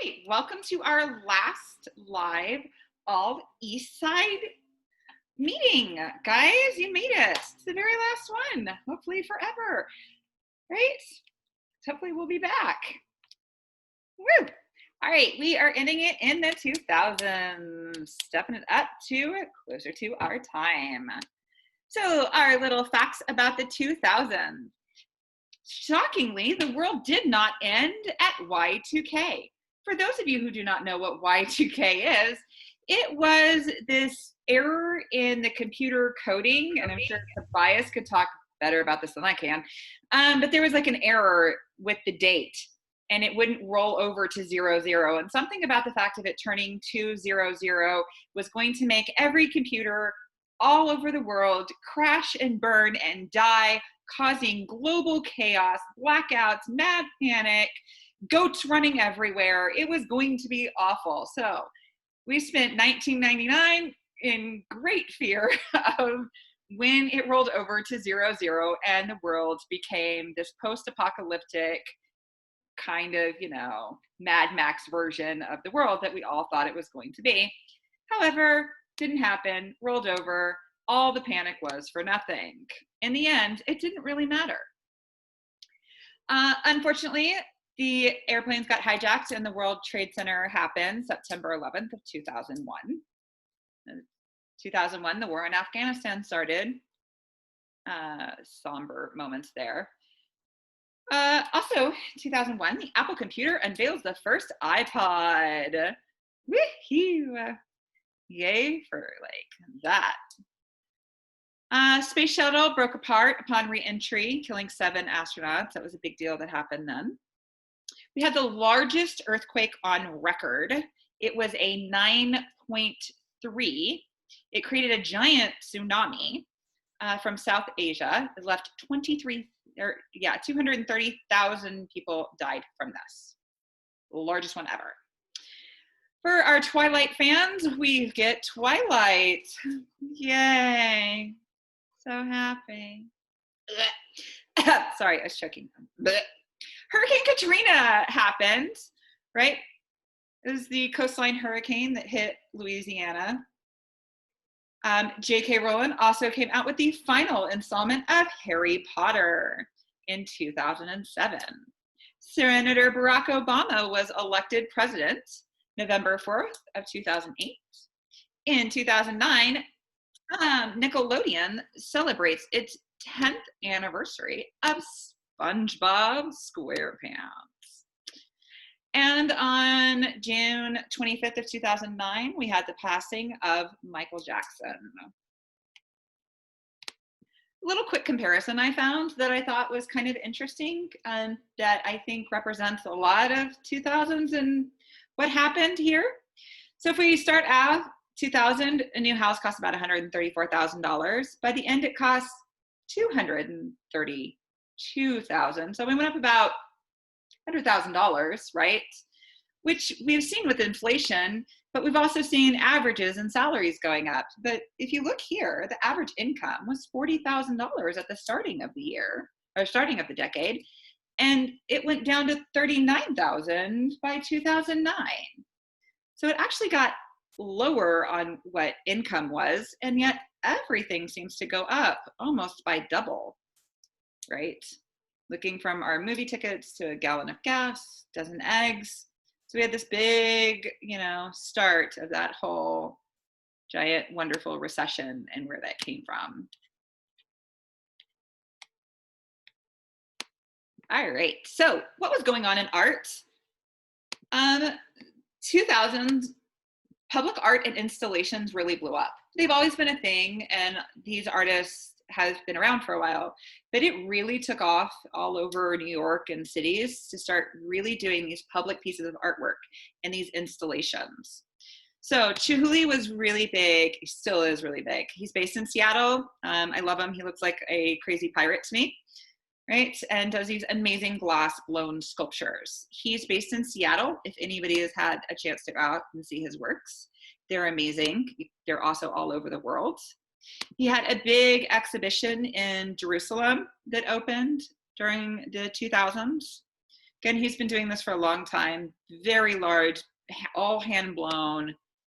right, welcome to our last live all East Side meeting. Guys, you made it. It's the very last one, hopefully forever, right? Hopefully we'll be back. Woo! All right, we are ending it in the 2000s, stepping it up to closer to our time. So our little facts about the 2000s. Shockingly, the world did not end at Y2K. For those of you who do not know what Y2K is, it was this error in the computer coding, and I'm sure Tobias could talk better about this than I can, but there was like an error with the date, and it wouldn't roll over to 00, and something about the fact of it turning to 00 was going to make every computer all over the world crash and burn and die, causing global chaos, blackouts, mad panic, goats running everywhere. It was going to be awful. So we spent 1999 in great fear of when it rolled over to 00 and the world became this post-apocalyptic kind of, Mad Max version of the world that we all thought it was going to be. However, didn't happen, rolled over. All the panic was for nothing. In the end, it didn't really matter. Unfortunately, the airplanes got hijacked and the World Trade Center happened September 11th of 2001. 2001, the war in Afghanistan started. Somber moments there. Also, 2001, the Apple computer unveils the first iPod. Woohoo! Yay for that. Space shuttle broke apart upon re-entry, killing 7 astronauts. That was a big deal that happened then. We had the largest earthquake on record. It was a 9.3. It created a giant tsunami from South Asia. It left 230,000 people died from this. The largest one ever. For our Twilight fans, we get Twilight. Yay. So happy. Sorry, I was choking. Hurricane Katrina happened, right? It was the coastline hurricane that hit Louisiana. J.K. Rowling also came out with the final installment of Harry Potter in 2007. Senator Barack Obama was elected president November 4th of 2008. In 2009, Nickelodeon celebrates its 10th anniversary of SpongeBob SquarePants. And on June 25th of 2009, we had the passing of Michael Jackson. A little quick comparison I found that I thought was kind of interesting, that I think represents a lot of 2000s and what happened here. So if we start out 2000, a new house cost about $134,000. By the end, it cost $232,000. So we went up about $100,000, right? Which we've seen with inflation, but we've also seen averages and salaries going up. But if you look here, the average income was $40,000 at the starting of the year, or starting of the decade, and it went down to $39,000 by 2009. So it actually got lower on what income was, and yet everything seems to go up almost by double, right? Looking from our movie tickets to a gallon of gas, dozen eggs. So we had this big, start of that whole giant, wonderful recession and where that came from. All right, so what was going on in art? 2000s, public art and installations really blew up. They've always been a thing, and these artists have been around for a while, but it really took off all over New York and cities to start really doing these public pieces of artwork and these installations. So Chihuly was really big. He still is really big. He's based in Seattle. I love him. He looks like a crazy pirate to me, right? And does these amazing glass blown sculptures. He's based in Seattle. If anybody has had a chance to go out and see his works, they're amazing. They're also all over the world. He had a big exhibition in Jerusalem that opened during the 2000s. Again, he's been doing this for a long time. Very large, all hand-blown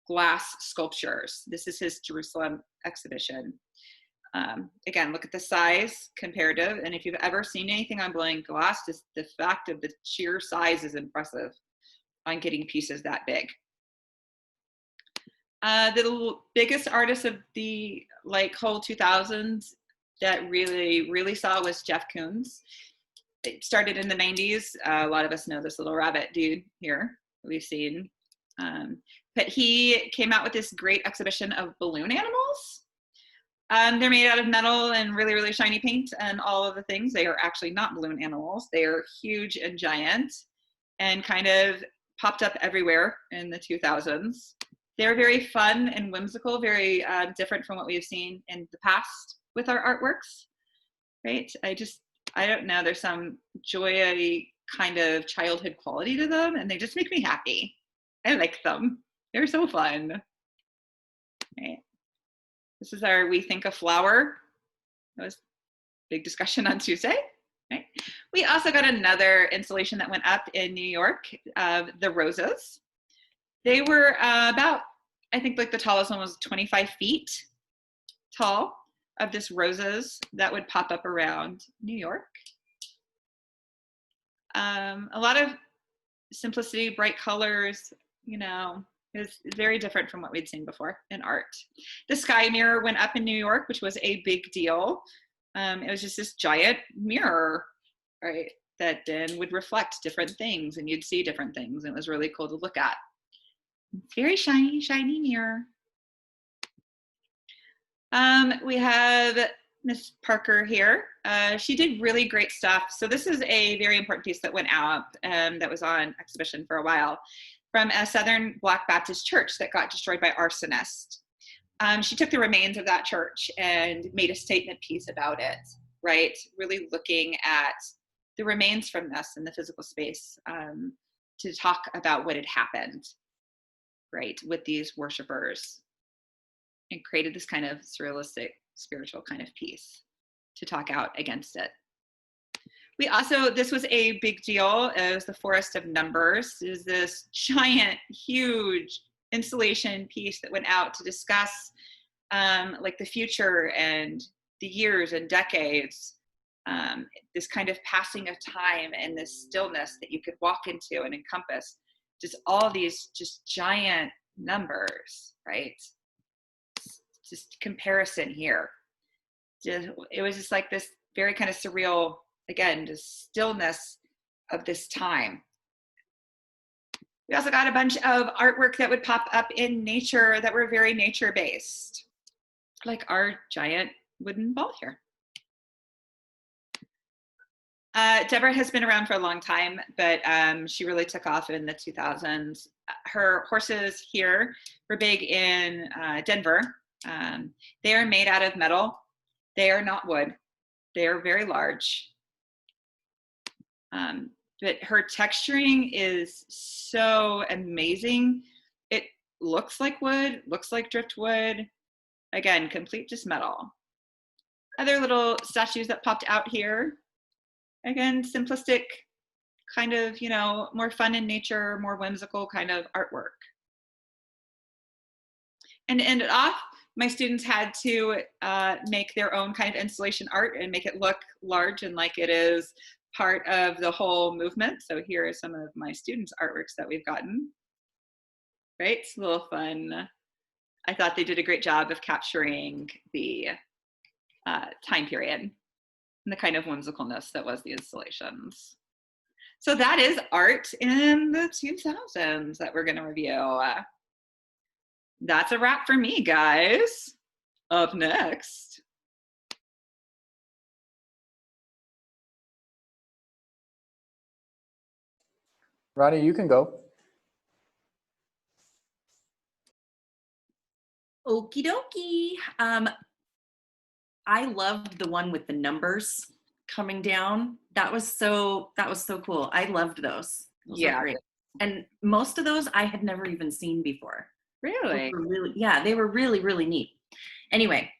glass sculptures. This is his Jerusalem exhibition. Again, look at the size comparative. And if you've ever seen anything on blowing glass, just the fact of the sheer size is impressive on getting pieces that big. The biggest artist of the whole 2000s that really saw was Jeff Koons. It started in the 90s. A lot of us know this little rabbit dude here that we've seen. But he came out with this great exhibition of balloon animals. They're made out of metal and really shiny paint and all of the things. They are actually not balloon animals. They are huge and giant and kind of popped up everywhere in the 2000s. They're very fun and whimsical, very different from what we've seen in the past with our artworks, right? I don't know, there's some joy kind of childhood quality to them, and they just make me happy. I like them. They're so fun. Right. This is our We Think a Flower. That was a big discussion on Tuesday. Right. We also got another installation that went up in New York of the roses. They were about, I think like the tallest one was 25 feet tall, of this roses that would pop up around New York. A lot of simplicity, bright colors, you know, it was very different from what we'd seen before in art. The sky mirror went up in New York, which was a big deal. It was just this giant mirror, right, that then would reflect different things, and you'd see different things, and it was really cool to look at. Very shiny mirror. We have Miss Parker here. She did really great stuff. So this is a very important piece that went out that was on exhibition for a while from a Southern Black Baptist church that got destroyed by arsonists. She took the remains of that church and made a statement piece about it, right? Really looking at the remains from this in the physical space to talk about what had happened, right, with these worshipers, and created this kind of surrealistic, spiritual kind of piece to talk out against it. We also, this was a big deal. It was the Forest of Numbers. It was this giant, huge installation piece that went out to discuss like the future and the years and decades, this kind of passing of time and this stillness that you could walk into and encompass just all these just giant numbers, right? Just comparison here. It was just like this very kind of surreal, again, just stillness of this time. We also got a bunch of artwork that would pop up in nature that were very nature-based, like our giant wooden ball here. Deborah has been around for a long time, but she really took off in the 2000s. Her horses here were big in Denver. They are made out of metal. They are not wood. They are very large. But her texturing is so amazing. It looks like wood, looks like driftwood. Again, complete just metal. Other little statues that popped out here. Again, simplistic, kind of, you know, more fun in nature, more whimsical kind of artwork. And to end it off, my students had to make their own kind of installation art and make it look large and like it is part of the whole movement. So here are some of my students' artworks that we've gotten. Right, it's a little fun. I thought they did a great job of capturing the time period and the kind of whimsicalness that was the installations. So that is art in the 2000s that we're gonna review. That's a wrap for me, guys. Up next. Ronnie, you can go. Okie dokie. I loved the one with the numbers coming down. That was so cool. I loved those. Those were great. And most of those I had never even seen before. Really? They were really neat. Anyway,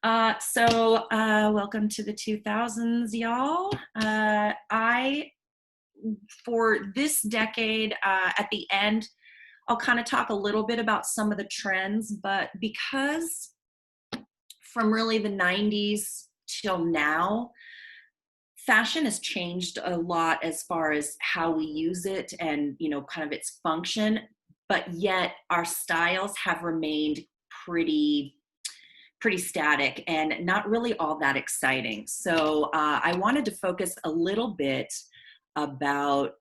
so welcome to the 2000s, y'all. I for this decade, at the end, I'll kind of talk a little bit about some of the trends, but because from really the 90s till now, fashion has changed a lot as far as how we use it and, kind of its function, but yet our styles have remained pretty static and not really all that exciting. So I wanted to focus a little bit about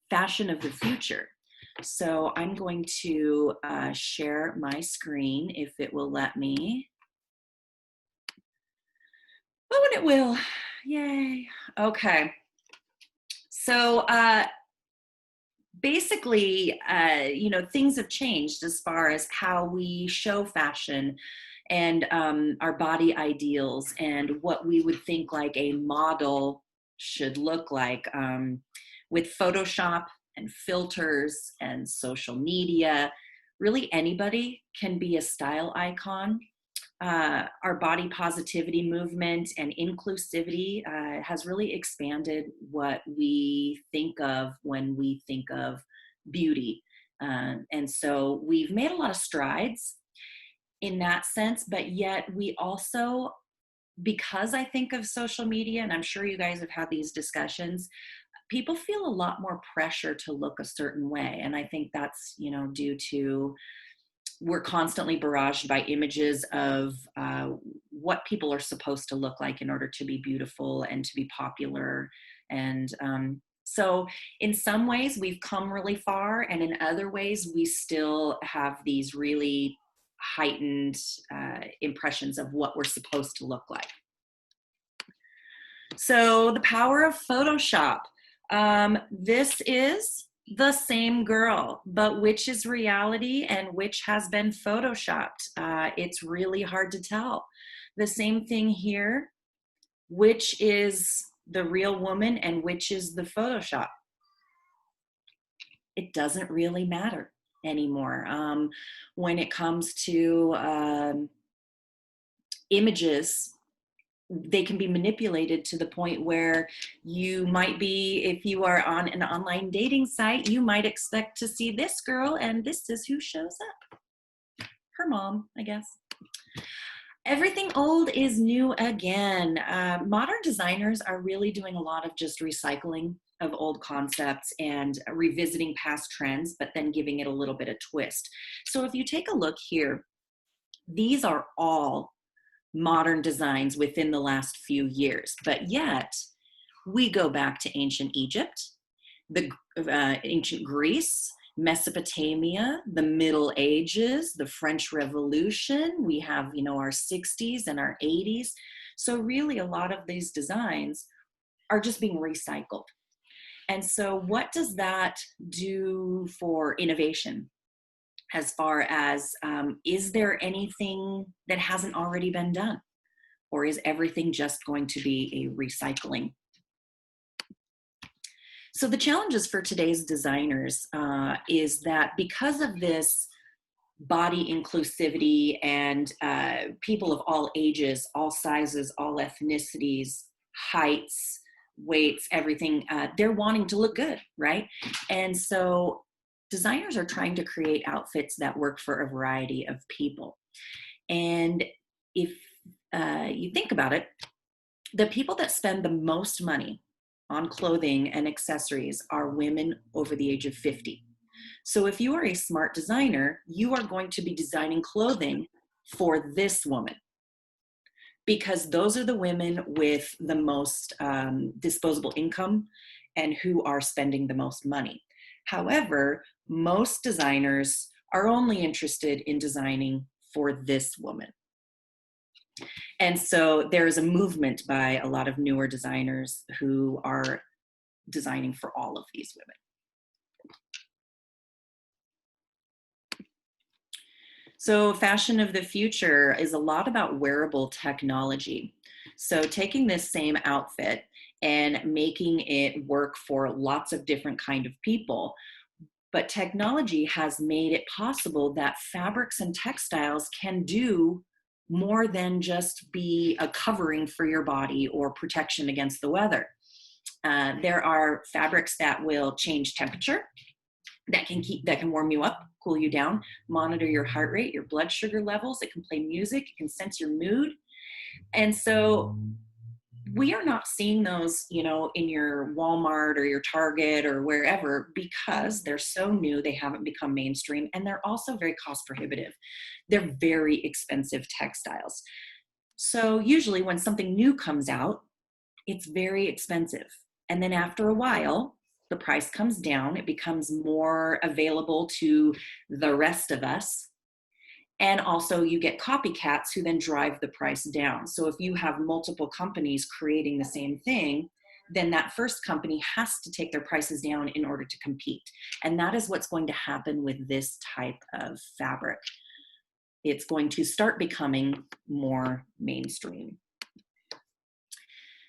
fashion of the future. So I'm going to share my screen if it will let me. Oh, and it will. Yay. Okay. So basically, things have changed as far as how we show fashion and our body ideals and what we would think like a model should look like, with Photoshop and filters and social media. Really, anybody can be a style icon. Our body positivity movement and inclusivity has really expanded what we think of when we think of beauty. And so we've made a lot of strides in that sense, but yet we also, because I think of social media, and I'm sure you guys have had these discussions, people feel a lot more pressure to look a certain way. And I think that's, due to we're constantly barraged by images of what people are supposed to look like in order to be beautiful and to be popular. And so in some ways we've come really far, and in other ways we still have these really heightened impressions of what we're supposed to look like. So the power of Photoshop. This is the same girl, but which is reality and which has been photoshopped? It's really hard to tell. The same thing here, which is the real woman and which is the Photoshop? It doesn't really matter anymore. When it comes to images, they can be manipulated to the point where you might be, if you are on an online dating site, you might expect to see this girl and this is who shows up. Her mom, I guess. Everything old is new again. Modern designers are really doing a lot of just recycling of old concepts and revisiting past trends, but then giving it a little bit of twist. So if you take a look here, these are all modern designs within the last few years, but yet we go back to ancient Egypt, the ancient Greece, Mesopotamia, the Middle Ages, the French Revolution. We have, our 60s and our 80s. So really a lot of these designs are just being recycled. And so what does that do for innovation? As far as, is there anything that hasn't already been done? Or is everything just going to be a recycling? So the challenges for today's designers is that because of this body inclusivity and people of all ages, all sizes, all ethnicities, heights, weights, everything, they're wanting to look good, right? And so designers are trying to create outfits that work for a variety of people. And if you think about it, the people that spend the most money on clothing and accessories are women over the age of 50. So if you are a smart designer, you are going to be designing clothing for this woman, because those are the women with the most disposable income and who are spending the most money. However, most designers are only interested in designing for this woman. And so there is a movement by a lot of newer designers who are designing for all of these women. So fashion of the future is a lot about wearable technology. So taking this same outfit and making it work for lots of different kind of people. But technology has made it possible that fabrics and textiles can do more than just be a covering for your body or protection against the weather. There are fabrics that will change temperature, that can warm you up, cool you down, monitor your heart rate, your blood sugar levels. It can play music, it can sense your mood. And so we are not seeing those, you know, in your Walmart or your Target or wherever, because they're so new, they haven't become mainstream, and they're also very cost prohibitive. They're very expensive textiles. So usually when something new comes out, it's very expensive. And then after a while, the price comes down, it becomes more available to the rest of us. And also you get copycats who then drive the price down. So if you have multiple companies creating the same thing, then that first company has to take their prices down in order to compete. And that is what's going to happen with this type of fabric. It's going to start becoming more mainstream.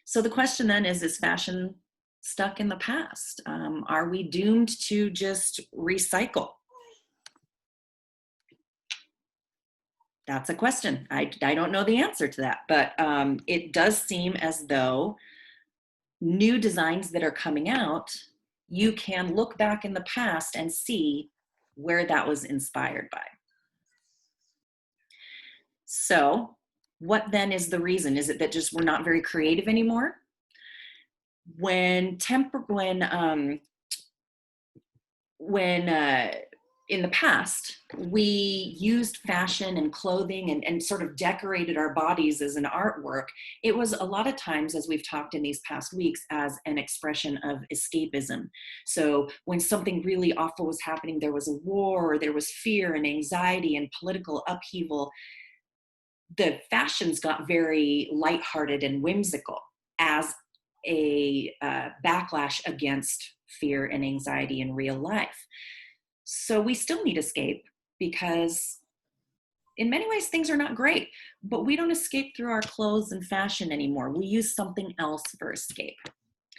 So the question then is fashion stuck in the past? Are we doomed to just recycle? That's a question. I don't know the answer to that, but it does seem as though new designs that are coming out, you can look back in the past and see where that was inspired by. So what then is the reason? Is it that just we're not very creative anymore? When in the past, we used fashion and clothing and sort of decorated our bodies as an artwork, it was a lot of times, as we've talked in these past weeks, as an expression of escapism. So when something really awful was happening, there was a war, there was fear and anxiety and political upheaval, the fashions got very lighthearted and whimsical as a backlash against fear and anxiety in real life. So we still need escape, because in many ways things are not great, but we don't escape through our clothes and fashion anymore. We use something else for escape.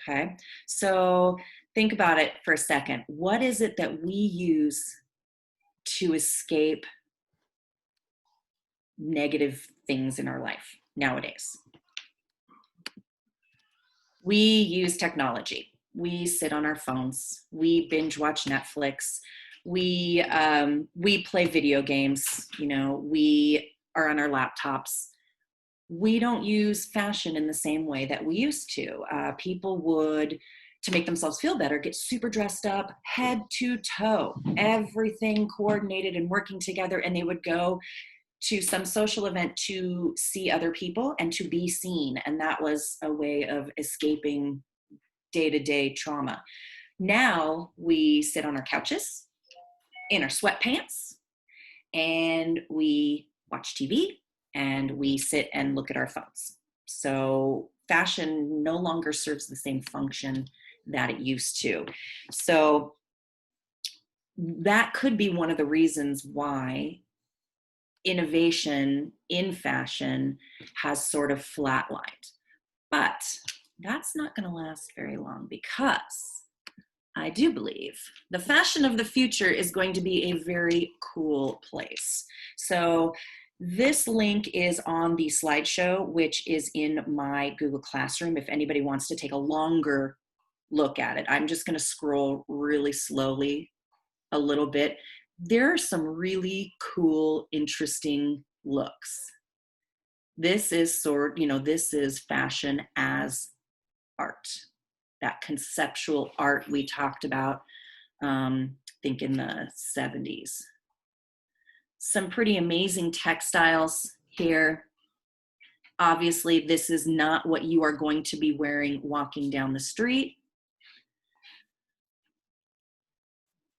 Okay, so think about it for a second. What is it that we use to escape negative things in our life nowadays? We use technology. We sit on our phones. We binge watch Netflix. We play video games. You know, we are on our laptops. We don't use fashion in the same way that we used to. People would, to make themselves feel better, get super dressed up, head to toe, everything coordinated and working together, and they would go to some social event to see other people and to be seen. And that was a way of escaping day-to-day trauma. Now we sit on our couches in our sweatpants and we watch TV and we sit and look at our phones. So fashion no longer serves the same function that it used to. So that could be one of the reasons why innovation in fashion has sort of flatlined. But that's not going to last very long, because I do believe the fashion of the future is going to be a very cool place. So this link is on the slideshow, which is in my Google Classroom, if anybody wants to take a longer look at it. I'm just going to scroll really slowly a little bit. There are some really cool, interesting looks. This is this is fashion as art, that conceptual art we talked about, I think in the 70s. Some pretty amazing textiles here. Obviously, this is not what you are going to be wearing walking down the street.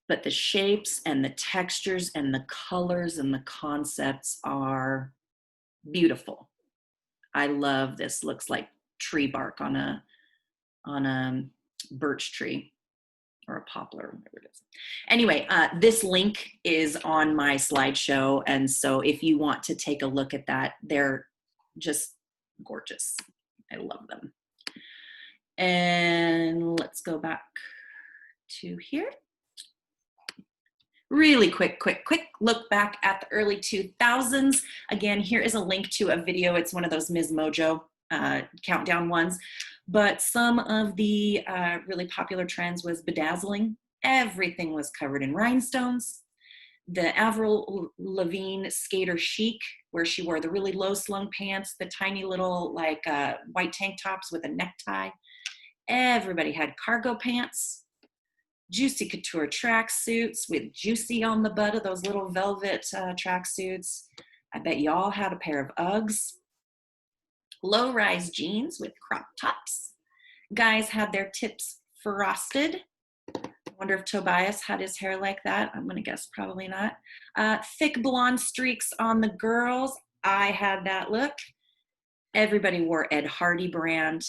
But the shapes and the textures and the colors and the concepts are beautiful. I love this. Looks like tree bark on a birch tree or a poplar, whatever it is. Anyway, this link is on my slideshow, and so if you want to take a look at that, they're just gorgeous. I love them. And let's go back to here. Really quick look back at the early 2000s. Again, here is a link to a video. It's one of those Ms. Mojo countdown ones. But some of the really popular trends was bedazzling. Everything was covered in rhinestones. The Avril Lavigne skater chic, where she wore the really low slung pants, the tiny little like white tank tops with a necktie. Everybody had cargo pants, juicy couture tracksuits with juicy on the butt of those little velvet tracksuits. I bet y'all had a pair of Uggs. Low-rise jeans with crop tops. Guys had their tips frosted. I wonder if Tobias had his hair like that. I'm going to guess probably not. Thick blonde streaks on the girls. I had that look. Everybody wore Ed Hardy brand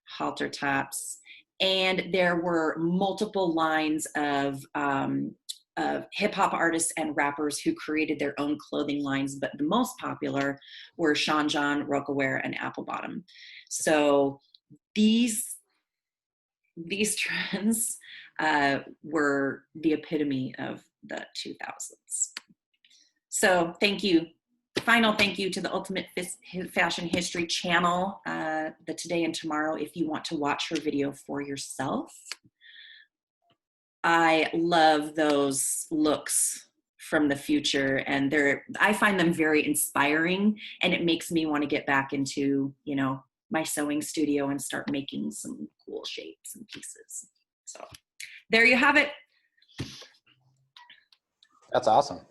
halter tops. And there were multiple lines of hip hop artists and rappers who created their own clothing lines, but the most popular were Sean John, Rocawear, and Apple Bottom. So these trends were the epitome of the 2000s. So thank you. Final thank you to the Ultimate Fashion History channel, the Today and Tomorrow, if you want to watch her video for yourself. I love those looks from the future, and I find them very inspiring, and it makes me want to get back into, you know, my sewing studio and start making some cool shapes and pieces. So there you have it. That's awesome.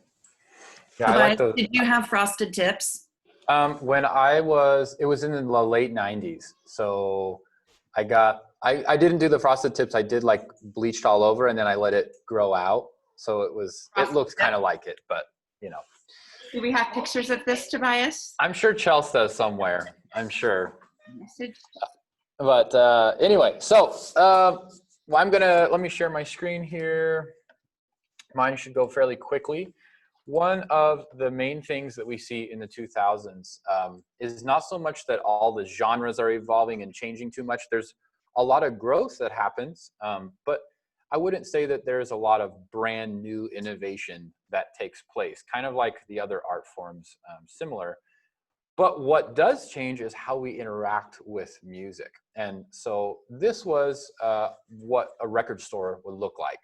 Yeah, Tobias, I like those. did you have frosted tips? When it was in the late 90s. So I didn't do the frosted tips. I did like bleached all over, and then I let it grow out. So it looks kind of like it, but you know. Do we have pictures of this, Tobias? I'm sure Chelsea does somewhere. I'm sure. Message. But anyway, so let me share my screen here. Mine should go fairly quickly. One of the main things that we see in the 2000s is not so much that all the genres are evolving and changing too much. There's a lot of growth that happens, but I wouldn't say that there's a lot of brand new innovation that takes place, kind of like the other art forms, similar. But what does change is how we interact with music. And so this was what a record store would look like.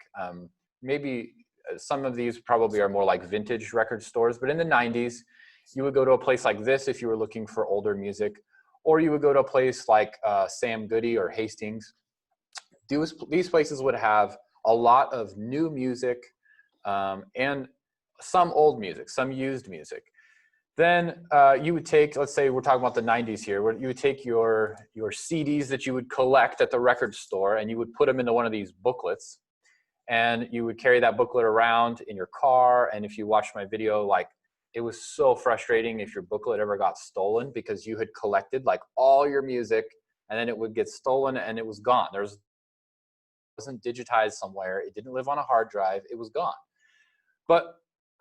Maybe some of these probably are more like vintage record stores, but in the 90s, you would go to a place like this if you were looking for older music, or you would go to a place like Sam Goody or Hastings. These places would have a lot of new music and some old music, some used music. Then you would take, let's say we're talking about the 90s here, where you would take your CDs that you would collect at the record store, and you would put them into one of these booklets. And you would carry that booklet around in your car. And if you watched my video, like, it was so frustrating if your booklet ever got stolen, because you had collected like all your music, and then it would get stolen and it was gone. It wasn't digitized somewhere. It didn't live on a hard drive. It was gone. But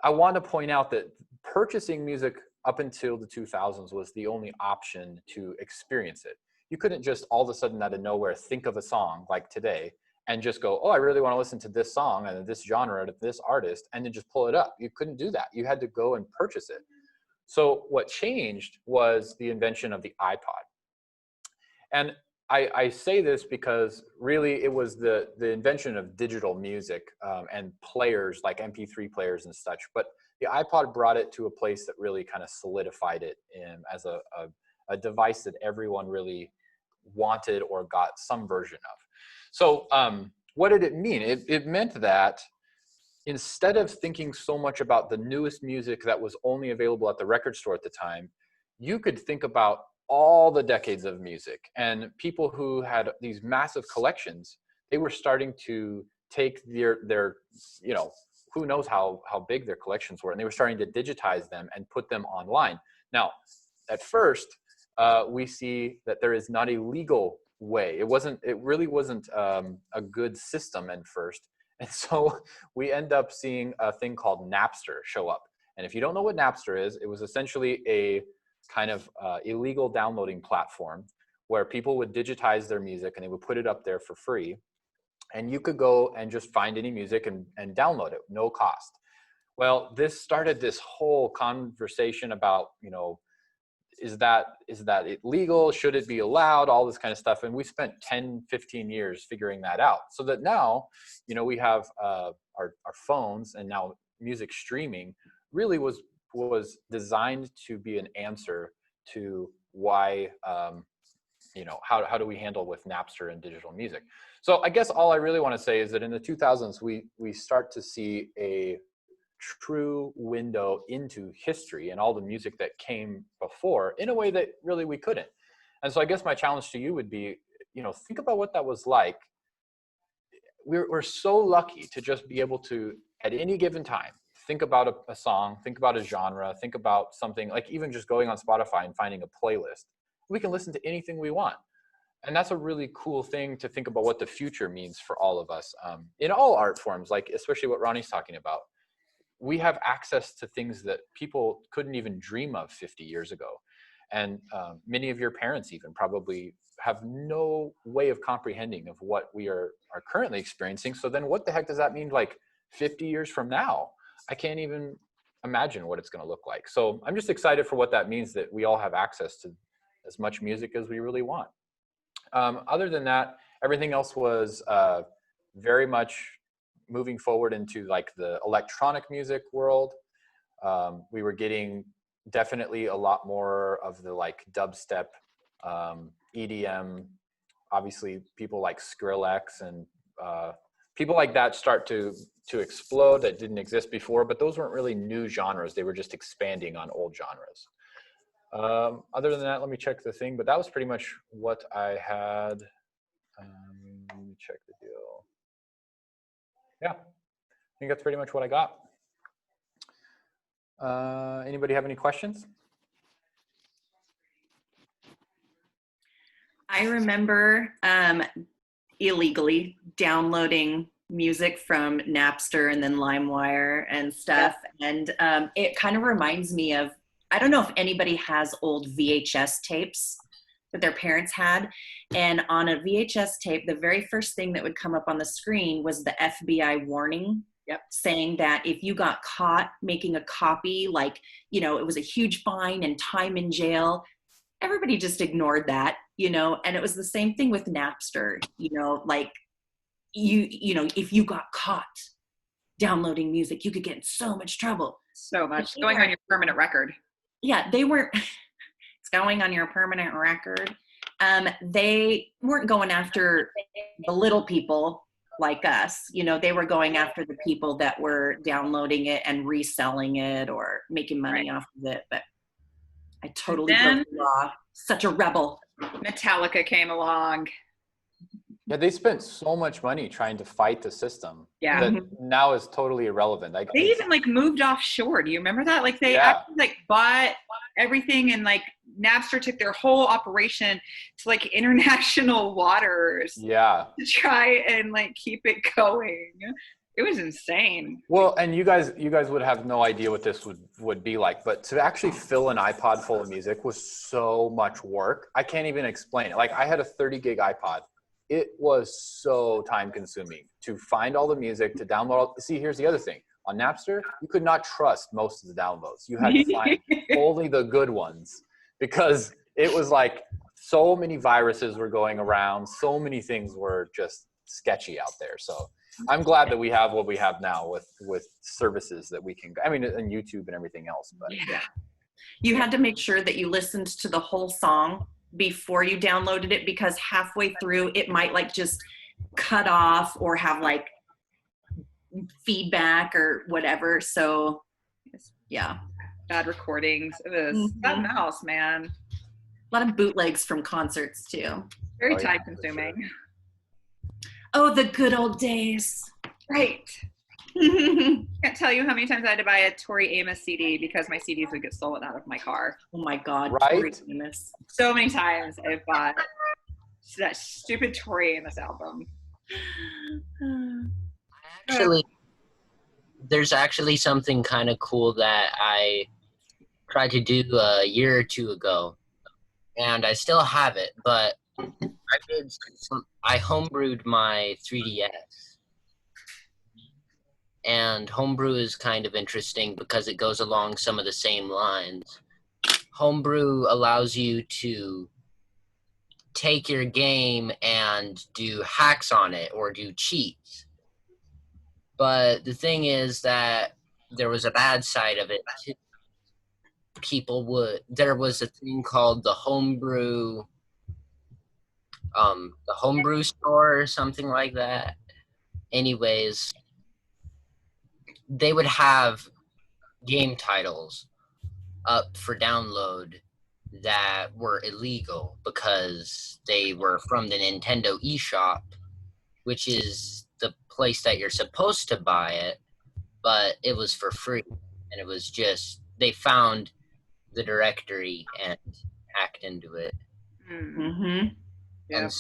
I want to point out that purchasing music up until the 2000s was the only option to experience it. You couldn't just all of a sudden out of nowhere think of a song like today and just go, oh, I really want to listen to this song and this genre of this artist, and then just pull it up. You couldn't do that. You had to go and purchase it. So what changed was the invention of the iPod. And I say this because really it was the invention of digital music and players like MP3 players and such. But the iPod brought it to a place that really kind of solidified it as a device that everyone really wanted or got some version of. So what did it mean? It meant that instead of thinking so much about the newest music that was only available at the record store at the time, you could think about all the decades of music. And people who had these massive collections, they were starting to take their you know, who knows how big their collections were, and they were starting to digitize them and put them online. Now, at first, we see that there is not a legal way. It really wasn't a good system at first. And so we end up seeing a thing called Napster show up. And if you don't know what Napster is, it was essentially a kind of illegal downloading platform where people would digitize their music and they would put it up there for free. And you could go and just find any music and download it, no cost. Well, this started this whole conversation about, you know, is that it legal? Should it be allowed? All this kind of stuff. And we spent 10, 15 years figuring that out, so that now, you know, we have our phones, and now music streaming really was designed to be an answer to why, you know, how do we handle with Napster and digital music. So I guess all I really want to say is that in the 2000s, we start to see a true window into history and all the music that came before in a way that really we couldn't. And so I guess my challenge to you would be, you know, think about what that was like. We're so lucky to just be able to, at any given time, think about a song, think about a genre, think about something, like even just going on Spotify and finding a playlist. We can listen to anything we want. And that's a really cool thing to think about what the future means for all of us, in all art forms, like especially what Ronnie's talking about. We have access to things that people couldn't even dream of 50 years ago. And many of your parents even probably have no way of comprehending of what we are currently experiencing. So then what the heck does that mean like 50 years from now? I can't even imagine what it's going to look like. So I'm just excited for what that means, that we all have access to as much music as we really want. Other than that, everything else was very much moving forward into like the electronic music world. We were getting definitely a lot more of the like dubstep, EDM, obviously people like Skrillex and people like that start to explode that didn't exist before, but those weren't really new genres. They were just expanding on old genres. Other than that, let me check the thing, but that was pretty much what I had. Let me check the deal. Yeah, I think that's pretty much what I got. Anybody have any questions? I remember illegally downloading music from Napster and then LimeWire and stuff. And it kind of reminds me of, I don't know if anybody has old VHS tapes that their parents had. And on a VHS tape, the very first thing that would come up on the screen was the FBI warning. Yep. Saying that if you got caught making a copy, like, you know, it was a huge fine and time in jail. Everybody just ignored that, you know, and it was the same thing with Napster, you know, like you know, if you got caught downloading music, you could get in so much trouble. So much. Going on your permanent record. Yeah, they weren't, it's going on your permanent record. They weren't going after the little people like us, you know, they were going after the people that were downloading it and reselling it or making money off of it. But I totally broke the law. Such a rebel. Metallica came along. Yeah, they spent so much money trying to fight the system. Yeah. That now is totally irrelevant. They even like moved offshore. Do you remember that? Like they actually like bought everything, and like Napster took their whole operation to like international waters. Yeah. To try and like keep it going. It was insane. Well, and you guys would have no idea what this would be like, but to actually fill an iPod full of music was so much work. I can't even explain it. Like I had a 30 gig iPod. It was so time consuming to find all the music, to download. See, here's the other thing. On Napster, you could not trust most of the downloads. You had to find only the good ones, because it was like so many viruses were going around. So many things were just sketchy out there. So I'm glad that we have what we have now with services that we can, I mean, and YouTube and everything else. But yeah. You had to make sure that you listened to the whole song before you downloaded it, because halfway through it might like just cut off or have like feedback or whatever. So yeah, bad recordings. It was that mouse, man. A lot of bootlegs from concerts too. Very time consuming. Sure. Oh, the good old days. Right. Can't tell you how many times I had to buy a Tori Amos CD because my CDs would get stolen out of my car. Oh my God. Right? Tori Amos. So many times I've bought that stupid Tori Amos album. Actually, there's actually something kind of cool that I tried to do a year or two ago, and I still have it, but I homebrewed my 3DS. And homebrew is kind of interesting because it goes along some of the same lines. homebrew allows you to take your game and do hacks on it or do cheats. But the thing is that there was a bad side of it too. There was a thing called the homebrew store or something like that. Anyways, they would have game titles up for download that were illegal because they were from the Nintendo eShop, which is the place that you're supposed to buy it, but it was for free. And it was just, they found the directory and hacked into it. Mm-hmm. Yeah. And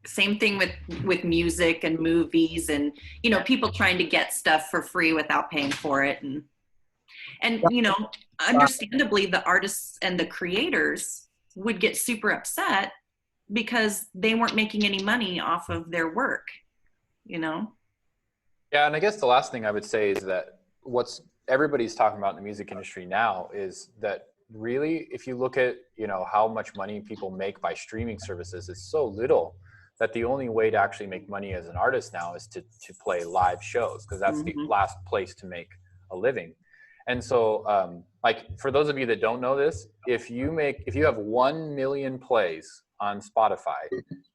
Same thing with music and movies, and people trying to get stuff for free without paying for it, and understandably the artists and the creators would get super upset because they weren't making any money off of their work. Yeah, and I guess the last thing I would say is that what's everybody's talking about in the music industry now is that really, if you look at how much money people make by streaming services, it's so little that the only way to actually make money as an artist now is to play live shows, because that's the last place to make a living. And so like, for those of you that don't know this, if you have 1 million plays on Spotify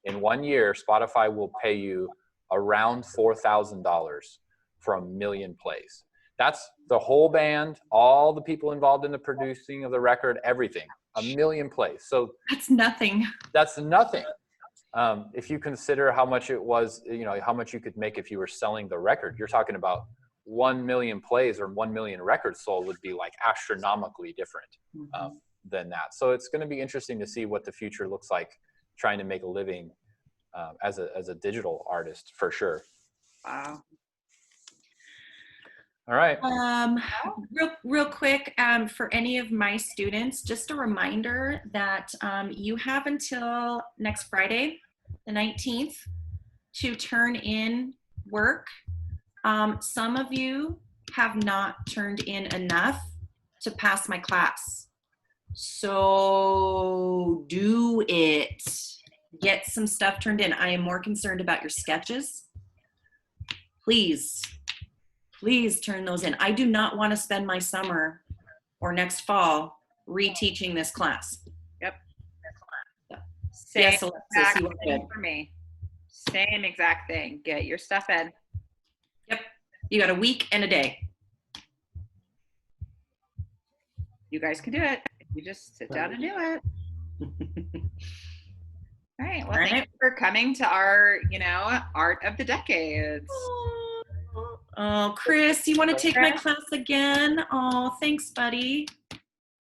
in 1 year, Spotify will pay you around $4,000 for 1 million plays. That's the whole band, all the people involved in the producing of the record, everything. 1 million plays. So that's nothing. That's nothing. If you consider how much it was, how much you could make if you were selling the record, you're talking about 1 million plays or 1 million records sold would be like astronomically different than that. So it's going to be interesting to see what the future looks like trying to make a living as a digital artist, for sure. Wow. All right. Real quick, for any of my students, just a reminder that you have until next Friday, the 19th, to turn in work. Some of you have not turned in enough to pass my class. So do it. Get some stuff turned in. I am more concerned about your sketches. Please turn those in. I do not want to spend my summer or next fall reteaching this class. Yep. Yes, Alexis, you are good. For me. Same exact thing. Get your stuff in. Yep. You got a week and a day. You guys can do it. You just sit down and do it. All right. Well, thank you for coming to our, Art of the Decades. Oh, Chris, you want to take my class again? Oh, thanks, buddy.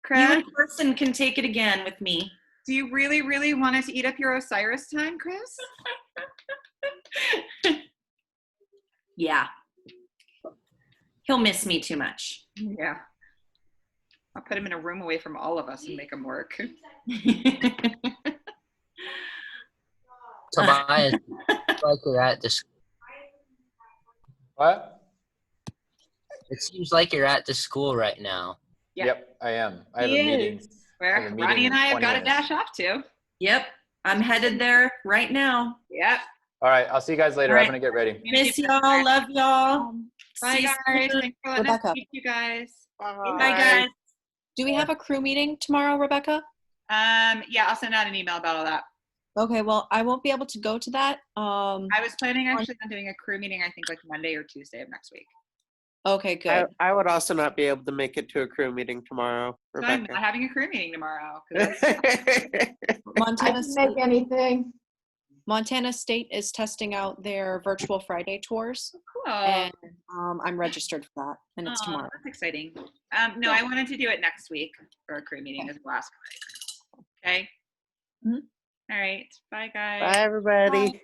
Chris, you in person can take it again with me. Do you really, really want it to eat up your Osiris time, Chris? Yeah. He'll miss me too much. Yeah. I'll put him in a room away from all of us and make him work. Tobias, like you're at the school. What? It seems like you're at the school right now. Yeah. Yep, I am. I have a meeting. Where Ronnie and I have got to dash off to. Yep. I'm headed there right now. Yep. All right. I'll see you guys later. Right. I'm going to get ready. Miss y'all. Love y'all. Bye, guys. Thanks for letting us meet you guys. Bye, guys. Do we have a crew meeting tomorrow, Rebecca? Yeah, I'll send out an email about all that. Okay, well, I won't be able to go to that. I was planning actually on doing a crew meeting, I think like Monday or Tuesday of next week. Okay, good. I would also not be able to make it to a crew meeting tomorrow, So I'm Rebecca. not having a crew meeting tomorrow. I Montana can make anything. Montana State is testing out their virtual Friday tours, Cool. and I'm registered for that, and it's tomorrow. That's exciting. No, I wanted to do it next week for a crew meeting as well. Okay. Mhm. All right. Bye, guys. Bye, everybody. Bye.